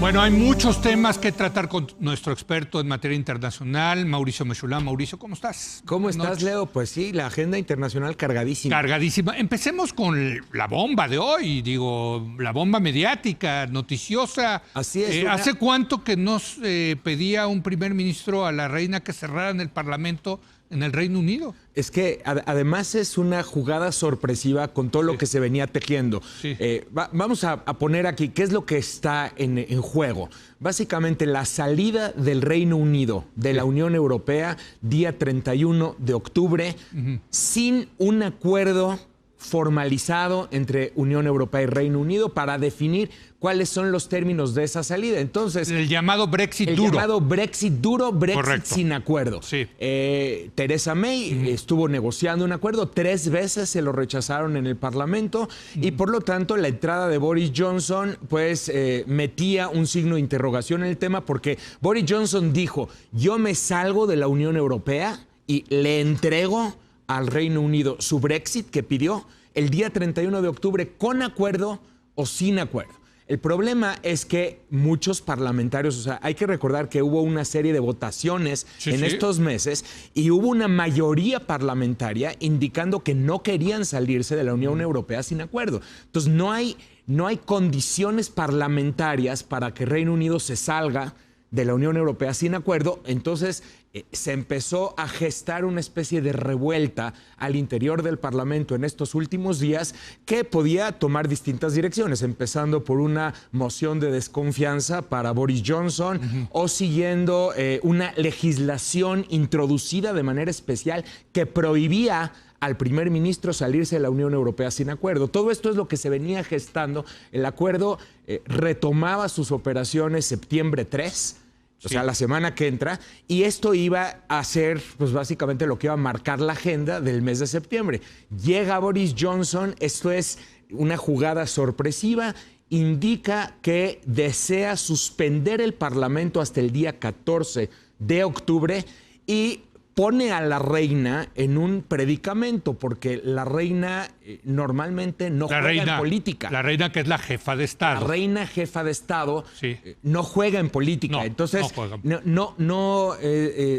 Bueno, hay muchos temas que tratar con nuestro experto en materia internacional, Mauricio Mechoulam. Mauricio, ¿cómo estás? ¿Cómo estás, Leo? Pues sí, la agenda internacional cargadísima. Cargadísima. Empecemos con la bomba de hoy, la bomba mediática, noticiosa. Así es. ¿Hace cuánto que nos pedía un primer ministro a la reina que cerraran el Parlamento en el Reino Unido? Es que además es una jugada sorpresiva con todo lo que se venía tejiendo. Sí. Vamos a poner aquí qué es lo que está en juego. Básicamente la salida del Reino Unido de la Unión Europea día 31 de octubre sin un acuerdo formalizado entre Unión Europea y Reino Unido para definir cuáles son los términos de esa salida. Entonces, el llamado Brexit duro. El llamado Brexit duro, Brexit Correcto. sin acuerdo. Sí. Theresa May estuvo negociando un acuerdo, 3 veces se lo rechazaron en el Parlamento y por lo tanto la entrada de Boris Johnson pues metía un signo de interrogación en el tema porque Boris Johnson dijo, yo me salgo de la Unión Europea y le entrego al Reino Unido su Brexit que pidió el día 31 de octubre con acuerdo o sin acuerdo. El problema es que muchos parlamentarios, o sea, hay que recordar que hubo una serie de votaciones en estos meses y hubo una mayoría parlamentaria indicando que no querían salirse de la Unión Europea sin acuerdo. Entonces no hay condiciones parlamentarias para que Reino Unido se salga de la Unión Europea sin acuerdo, entonces se empezó a gestar una especie de revuelta al interior del Parlamento en estos últimos días que podía tomar distintas direcciones, empezando por una moción de desconfianza para Boris Johnson o siguiendo una legislación introducida de manera especial que prohibía al primer ministro salirse de la Unión Europea sin acuerdo. Todo esto es lo que se venía gestando. El acuerdo retomaba sus operaciones septiembre 3, o sea, la semana que entra, y esto iba a ser, pues básicamente lo que iba a marcar la agenda del mes de septiembre. Llega Boris Johnson, esto es una jugada sorpresiva, indica que desea suspender el Parlamento hasta el día 14 de octubre y pone a la reina en un predicamento, porque la reina normalmente no juega en política. La reina que es la jefa de Estado. La reina jefa de Estado no juega en política. Entonces,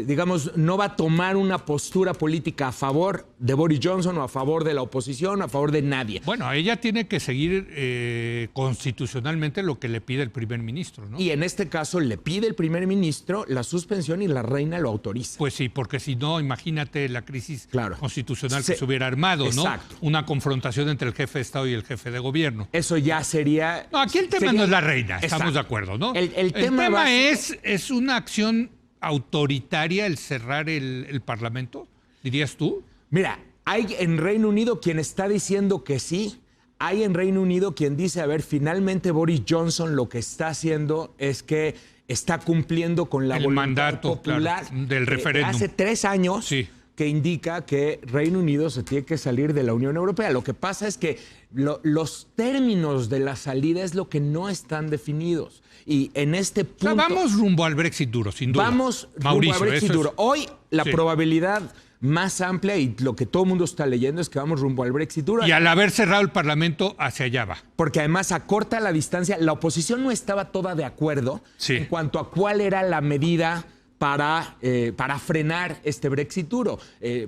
digamos, no va a tomar una postura política a favor de Boris Johnson o a favor de la oposición o a favor de nadie. Bueno, ella tiene que seguir constitucionalmente lo que le pide el primer ministro, ¿no? Y en este caso le pide el primer ministro la suspensión y la reina lo autoriza. Pues sí, porque si no, imagínate la crisis constitucional que se hubiera armado, ¿no? Exacto. Una confrontación entre el jefe de Estado y el jefe de gobierno. Eso ya sería... No, aquí el tema no es la reina, estamos de acuerdo, ¿no? El tema es una acción autoritaria el cerrar el Parlamento, dirías tú. Mira, hay en Reino Unido quien está diciendo que sí. Hay en Reino Unido quien dice, a ver, finalmente Boris Johnson lo que está haciendo es que está cumpliendo con la voluntad mandato popular del referéndum. Hace 3 años que indica que Reino Unido se tiene que salir de la Unión Europea. Lo que pasa es que los términos de la salida es lo que no están definidos. Y en este punto... O sea, vamos rumbo al Brexit duro, sin duda. Vamos Mauricio, rumbo al Brexit duro. Hoy la probabilidad más amplia y lo que todo el mundo está leyendo es que vamos rumbo al Brexit duro. Y al haber cerrado el Parlamento, hacia allá va. Porque además acorta la distancia. La oposición no estaba toda de acuerdo en cuanto a cuál era la medida para frenar este Brexit duro.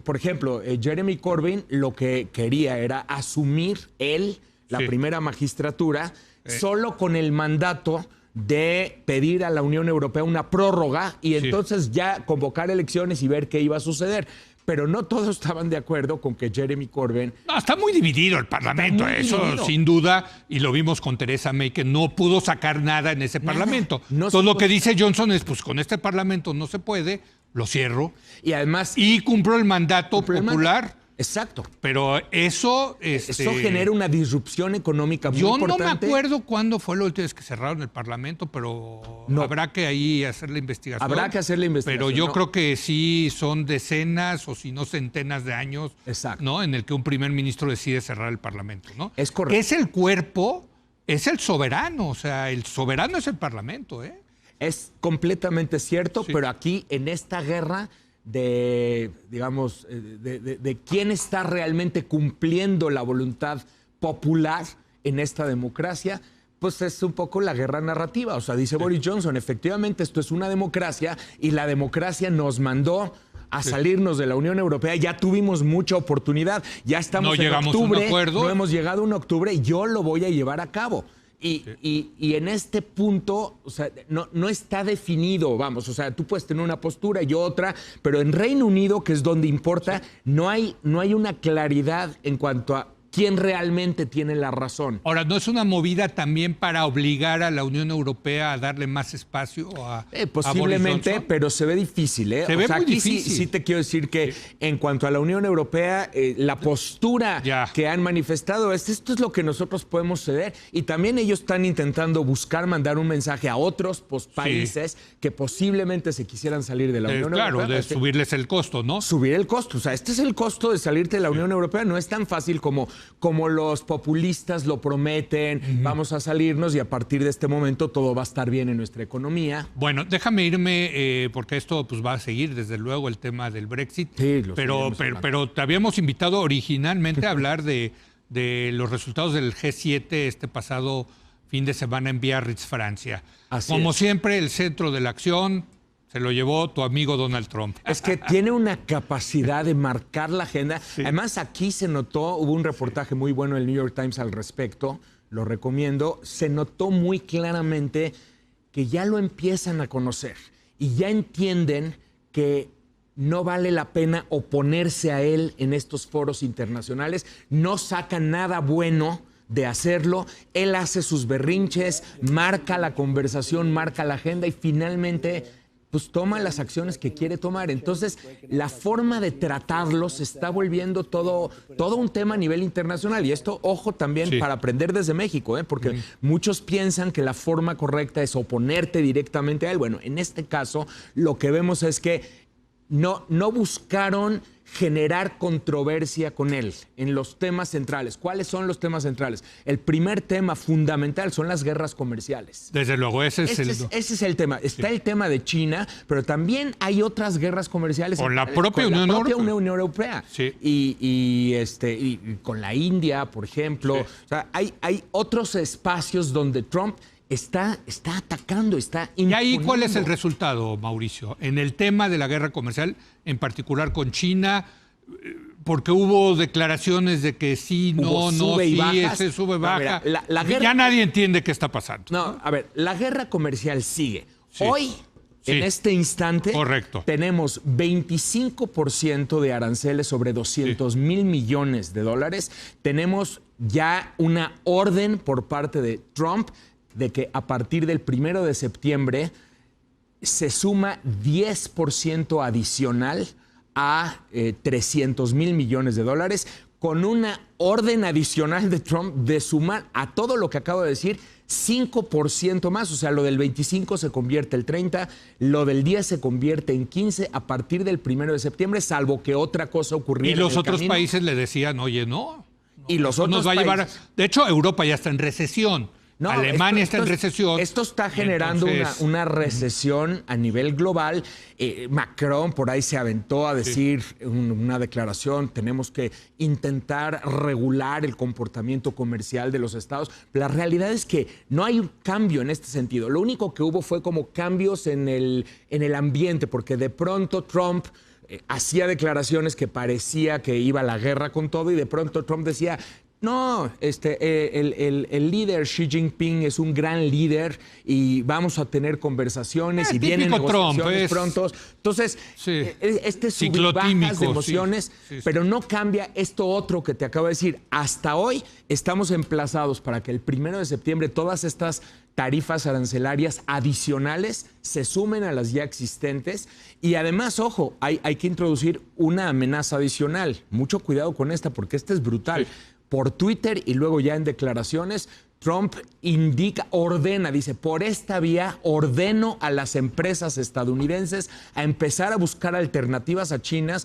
Por ejemplo, Jeremy Corbyn lo que quería era asumir él, la primera magistratura, solo con el mandato de pedir a la Unión Europea una prórroga y entonces ya convocar elecciones y ver qué iba a suceder. Pero no todos estaban de acuerdo con que Jeremy Corbyn... No, está muy dividido el Parlamento, eso sin duda, y lo vimos con Theresa May, que no pudo sacar nada en ese Parlamento. Entonces lo que dice Johnson es, pues con este Parlamento no se puede, lo cierro. Y además... Y cumplo el mandato popular. Exacto. Pero eso... Eso genera una disrupción económica muy importante. Yo no me acuerdo cuándo fue la última vez que cerraron el Parlamento, pero habrá que ahí hacer la investigación. Habrá que hacer la investigación. Pero yo creo que sí son decenas o si no centenas de años, ¿no? En el que un primer ministro decide cerrar el Parlamento, ¿no? Es correcto. Que es el cuerpo, es el soberano, o sea, el soberano es el Parlamento, ¿eh? Es completamente cierto, pero aquí en esta guerra de quién está realmente cumpliendo la voluntad popular en esta democracia, pues es un poco la guerra narrativa. O sea, dice Boris Johnson, efectivamente esto es una democracia y la democracia nos mandó a salirnos de la Unión Europea. Ya tuvimos mucha oportunidad, ya estamos en octubre, no hemos llegado a un octubre y yo lo voy a llevar a cabo. Y en este punto, o sea, no está definido, vamos, o sea, tú puedes tener una postura y otra, pero en Reino Unido, que es donde importa, no hay una claridad en cuanto a quién realmente tiene la razón. Ahora, ¿no es una movida también para obligar a la Unión Europea a darle más espacio posiblemente, a Boris Johnson? Pero se ve difícil, ¿eh? Se ve muy difícil. Sí te quiero decir que en cuanto a la Unión Europea, la postura que han manifestado es esto es lo que nosotros podemos ceder. Y también ellos están intentando buscar mandar un mensaje a otros países que posiblemente se quisieran salir de la Unión Europea. Claro, de subirles el costo, ¿no? Subir el costo. O sea, este es el costo de salirte de la Unión Europea. No es tan fácil como los populistas lo prometen, vamos a salirnos y a partir de este momento todo va a estar bien en nuestra economía. Bueno, déjame irme, porque esto pues va a seguir, desde luego, el tema del Brexit. Sí, pero te habíamos invitado originalmente a hablar de los resultados del G7 este pasado fin de semana en Biarritz, Francia. Como siempre, el centro de la acción se lo llevó tu amigo Donald Trump. Es que tiene una capacidad de marcar la agenda. Sí. Además, aquí se notó, hubo un reportaje muy bueno del New York Times al respecto, lo recomiendo, se notó muy claramente que ya lo empiezan a conocer y ya entienden que no vale la pena oponerse a él en estos foros internacionales, no saca nada bueno de hacerlo, él hace sus berrinches, marca la conversación, marca la agenda y finalmente pues toma las acciones que quiere tomar. Entonces, la forma de tratarlo se está volviendo todo un tema a nivel internacional. Y esto, ojo, también para aprender desde México, porque muchos piensan que la forma correcta es oponerte directamente a él. Bueno, en este caso, lo que vemos es que no buscaron generar controversia con él en los temas centrales. ¿Cuáles son los temas centrales? El primer tema fundamental son las guerras comerciales. Desde luego, ese es el tema. Está el tema de China, pero también hay otras guerras comerciales con la propia Unión Europea. Sí. Y con la India, por ejemplo. Sí. O sea, hay otros espacios donde Trump está atacando, está imponiendo. ¿Y ahí cuál es el resultado, Mauricio? En el tema de la guerra comercial, en particular con China, porque hubo declaraciones de que sí, ese sube, baja. Ya nadie entiende qué está pasando. No, a ver, la guerra comercial sigue. Sí. Hoy, en este instante, tenemos 25% de aranceles sobre 200,000 millones de dólares. Tenemos ya una orden por parte de Trump de que a partir del 1 de septiembre se suma 10% adicional a 300,000 millones de dólares, con una orden adicional de Trump de sumar a todo lo que acabo de decir 5% más. O sea, lo del 25 se convierte en 30, lo del 10 se convierte en 15 a partir del 1 de septiembre, salvo que otra cosa ocurriera. Y los otros países le decían, oye, no. Y los otros nos va a llevar. De hecho, Europa ya está en recesión. No, Alemania está en recesión. Esto está generando una recesión a nivel global. Macron por ahí se aventó a decir una declaración, tenemos que intentar regular el comportamiento comercial de los estados. La realidad es que no hay un cambio en este sentido. Lo único que hubo fue como cambios en el ambiente, porque de pronto Trump hacía declaraciones que parecía que iba a la guerra con todo y de pronto Trump decía... No, el líder Xi Jinping es un gran líder y vamos a tener conversaciones y vienen negociaciones pronto. Entonces, este sub y bajas de emociones, pero no cambia esto otro que te acabo de decir. Hasta hoy estamos emplazados para que el 1 de septiembre todas estas tarifas arancelarias adicionales se sumen a las ya existentes y además, ojo, hay que introducir una amenaza adicional. Mucho cuidado con esta porque esta es brutal. Por Twitter y luego ya en declaraciones, Trump dice, por esta vía ordeno a las empresas estadounidenses a empezar a buscar alternativas a China,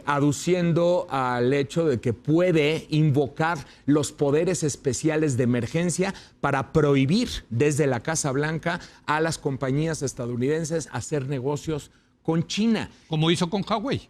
aduciendo al hecho de que puede invocar los poderes especiales de emergencia para prohibir desde la Casa Blanca a las compañías estadounidenses hacer negocios con China. Como hizo con Huawei.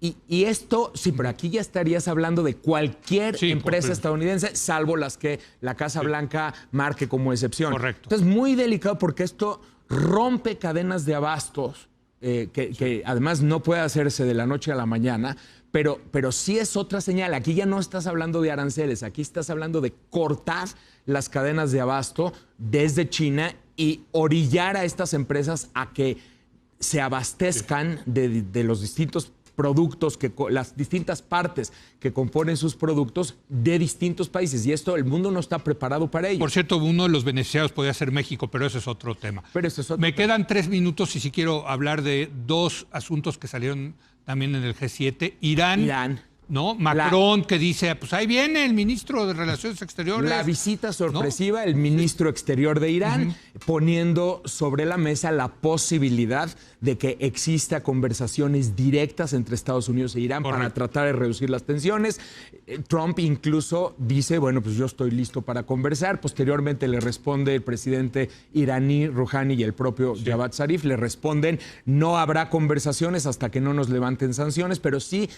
Y esto, sí, pero aquí ya estarías hablando de cualquier empresa estadounidense, salvo las que la Casa Blanca marque como excepción. Correcto. Entonces, muy delicado porque esto rompe cadenas de abastos, que además no puede hacerse de la noche a la mañana, pero sí es otra señal. Aquí ya no estás hablando de aranceles, aquí estás hablando de cortar las cadenas de abasto desde China y orillar a estas empresas a que se abastezcan de los distintos productos, las distintas partes que componen sus productos de distintos países. Y esto, el mundo no está preparado para ello. Por cierto, uno de los beneficiados podría ser México, pero eso es otro tema. Me quedan 3 minutos y sí quiero hablar de 2 asuntos que salieron también en el G7. Irán. ¿No? Macron que dice, pues ahí viene el ministro de Relaciones Exteriores. La visita sorpresiva, ¿no? El ministro exterior de Irán, poniendo sobre la mesa la posibilidad de que exista conversaciones directas entre Estados Unidos e Irán para tratar de reducir las tensiones. Trump incluso dice, bueno, pues yo estoy listo para conversar. Posteriormente le responde el presidente iraní, Rouhani, y el propio Javad Zarif, le responden, no habrá conversaciones hasta que no nos levanten sanciones, pero sí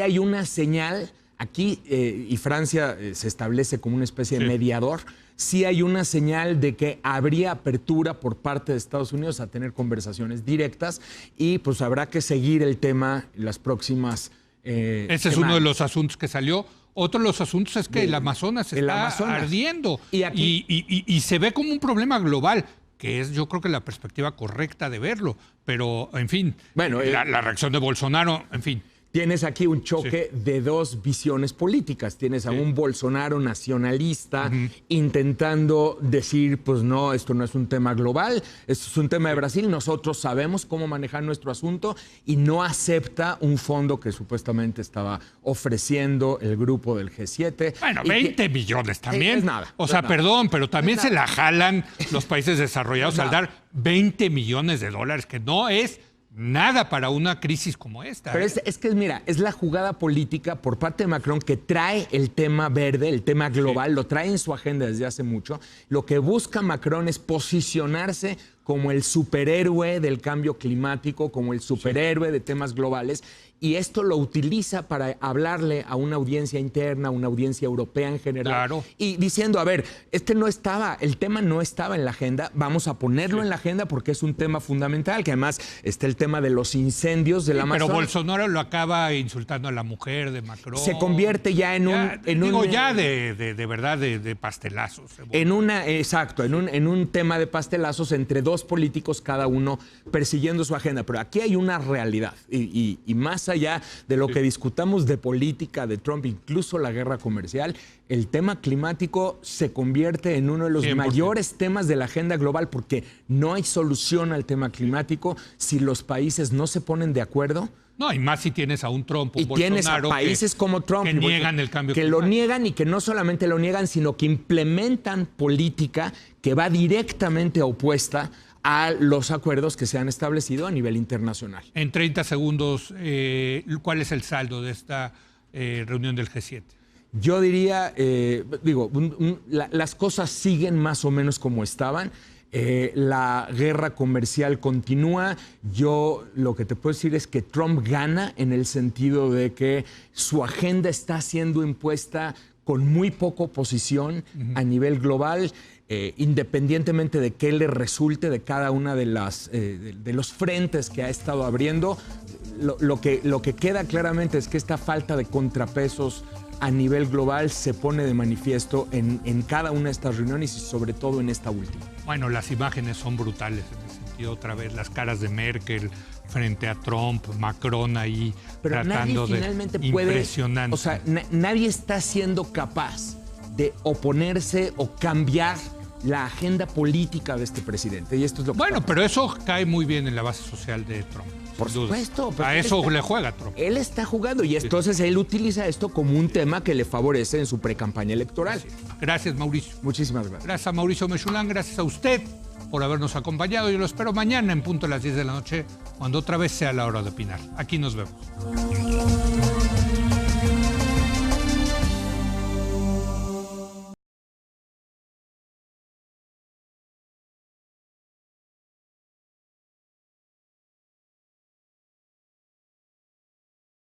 hay una señal aquí, y Francia se establece como una especie de mediador, sí hay una señal de que habría apertura por parte de Estados Unidos a tener conversaciones directas y pues habrá que seguir el tema en las próximas Ese es uno de los asuntos que salió. Otro de los asuntos es que el Amazonas está ardiendo y se ve como un problema global, que es yo creo que la perspectiva correcta de verlo. Pero, en fin, bueno, la reacción de Bolsonaro, en fin. Tienes aquí un choque de 2 visiones políticas. Tienes a un Bolsonaro nacionalista intentando decir, pues no, esto no es un tema global, esto es un tema de Brasil, nosotros sabemos cómo manejar nuestro asunto, y no acepta un fondo que supuestamente estaba ofreciendo el grupo del G7. Bueno, 20 millones también. Es nada. O sea, perdón, pero también se la jalan los países desarrollados al dar 20 millones de dólares, que no es nada para una crisis como esta. Pero es que, mira, es la jugada política por parte de Macron que trae el tema verde, el tema global, lo trae en su agenda desde hace mucho. Lo que busca Macron es posicionarse como el superhéroe del cambio climático, como el superhéroe de temas globales, y esto lo utiliza para hablarle a una audiencia interna, a una audiencia europea en general, y diciendo, a ver, el tema no estaba en la agenda, vamos a ponerlo en la agenda porque es un tema fundamental, que además está el tema de los incendios del Amazonas. Pero Bolsonaro lo acaba insultando a la mujer de Macron. Se convierte ya en de verdad, de pastelazos. En un tema de pastelazos entre 2 políticos, cada uno persiguiendo su agenda. Pero aquí hay una realidad, y más allá de lo que discutamos de política, de Trump, incluso la guerra comercial, el tema climático se convierte en uno de los 100%. Mayores temas de la agenda global, porque no hay solución al tema climático si los países no se ponen de acuerdo. No, y más si tienes a un Trump, un y tienes a países como Trump que niegan el cambio climático. Lo niegan, y que no solamente lo niegan, sino que implementan política que va directamente opuesta a los acuerdos que se han establecido a nivel internacional. En 30 segundos, ¿cuál es el saldo de esta reunión del G7? Yo diría, las cosas siguen más o menos como estaban. La guerra comercial continúa. Yo lo que te puedo decir es que Trump gana en el sentido de que su agenda está siendo impuesta con muy poca oposición a nivel global, independientemente de qué le resulte de cada una de los frentes que ha estado abriendo. Lo que queda claramente es que esta falta de contrapesos a nivel global se pone de manifiesto en cada una de estas reuniones, y sobre todo en esta última. Bueno, las imágenes son brutales en ese sentido. Otra vez las caras de Merkel frente a Trump, Macron ahí tratando de... Impresionante. O sea, nadie está siendo capaz de oponerse o cambiar la agenda política de este presidente. Y esto es lo que pero eso cae muy bien en la base social de Trump. Por supuesto. A eso le juega Trump. Él está jugando, y entonces él utiliza esto como un tema que le favorece en su precampaña electoral. Gracias, Mauricio. Muchísimas gracias. Gracias a Mauricio Mechulán, gracias a usted por habernos acompañado. Yo lo espero mañana en punto a las 10 de la noche, cuando otra vez sea la hora de opinar. Aquí nos vemos.